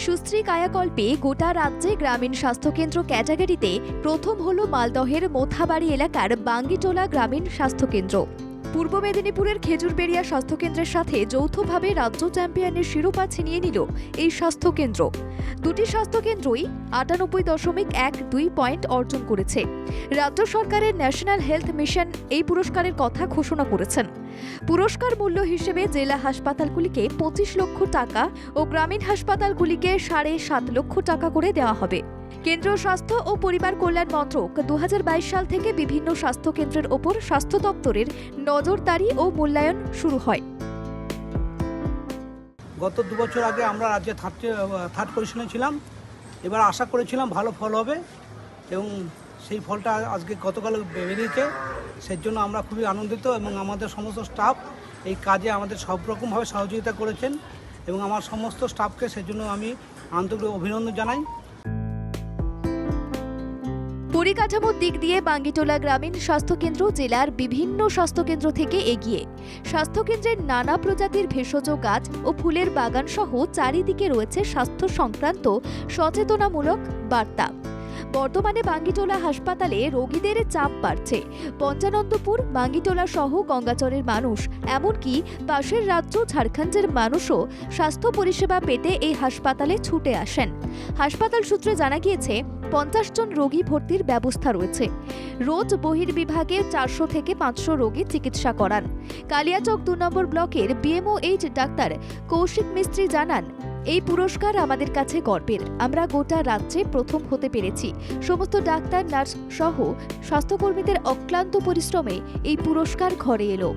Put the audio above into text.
সুশ্রী কায়াকল্পে গোটা রাজ্যে গ্রামীণ স্বাস্থ্যকেন্দ্র ক্যাটাগরিতে প্রথম হল মালদহের মোথাবাড়ি এলাকার বাঙ্গিটোলা গ্রামীণ স্বাস্থ্যকেন্দ্র। পূর্ব মেদিনীপুরের খেজুরবেড়িয়া স্বাস্থ্যকেন্দ্রের সাথে যৌথভাবে রাজ্য চ্যাম্পিয়নের শিরোপা ছিনিয়ে নিল এই স্বাস্থ্যকেন্দ্র। দুটি স্বাস্থ্যকেন্দ্রই ৯৮.১২ পয়েন্ট অর্জন করেছে। রাজ্য সরকারের ন্যাশনাল হেলথ মিশন এই পুরস্কারের কথা ঘোষণা করেছেন। পুরস্কার মূল্য হিসেবে জেলা হাসপাতালগুলিকে ২৫ লক্ষ টাকা ও গ্রামীণ হাসপাতালগুলিকে ৭.৫ লক্ষ টাকা করে দেওয়া হবে। কেন্দ্রীয় স্বাস্থ্য ও পরিবার কল্যাণ মন্ত্রক ২০২২ সাল থেকে বিভিন্ন স্বাস্থ্যকেন্দ্রের ওপর স্বাস্থ্য দপ্তরের নজরদারি ও মূল্যায়ন শুরু হয়। গত ২ বছর আগে আমরা রাজ্যে থার্ড পজিশনে ছিলাম। এবার আশা করেছিলাম ভালো ফল হবে এবং সেই ফলটা আজকে গতকাল বেরিয়েছে। সেই জন্য আমরা খুবই আনন্দিত এবং আমাদের সমস্ত স্টাফ এই কাজে আমাদের সব রকমভাবে সহযোগিতা করেছেন এবং আমার সমস্ত স্টাফকে সেজন্য আমি আন্তরিক অভিনন্দন জানাই। পরিকাঠামোর দিক দিয়ে বাঙ্গিটোলা গ্রামীণ স্বাস্থ্যকেন্দ্র জেলার বিভিন্ন স্বাস্থ্যকেন্দ্র থেকে এগিয়ে। স্বাস্থ্যকেন্দ্রের নানা প্রজাতির ভেষজ গাছ ও ফুলের বাগান সহ চারিদিকে রয়েছে স্বাস্থ্য সংক্রান্ত সচেতনামূলক বার্তা। বর্তমানে বাঙ্গিটোলা হাসপাতালে রোগীদের চাপ বাড়ছে। পঞ্চানন্দপুর, বাঙ্গিটোলা সহ গঙ্গাচরের মানুষ, এমনকি পাশের রাজ্য ঝাড়খণ্ডের মানুষও স্বাস্থ্য পরিষেবা পেতে এই হাসপাতালে ছুটে আসেন। হাসপাতাল সূত্রে জানা গিয়েছে ৫০ জন রোগী ভর্তির ব্যবস্থা রয়েছে। রোজ বহির্বিভাগে ৪০০ থেকে ৫০০ রোগী চিকিৎসা করান। কালিয়াচক ২ নম্বর ব্লকের বিএমওএইচ ডাক্তার কৌশিক মিস্ত্রি জানান, এই পুরস্কার আমাদের কাছে গর্বের। আমরা গোটা রাজ্যে প্রথম হতে পেরেছি। সমস্ত ডাক্তার, নার্স সহ স্বাস্থ্যকর্মীদের অক্লান্ত পরিশ্রমে এই পুরস্কার ঘরে এলো।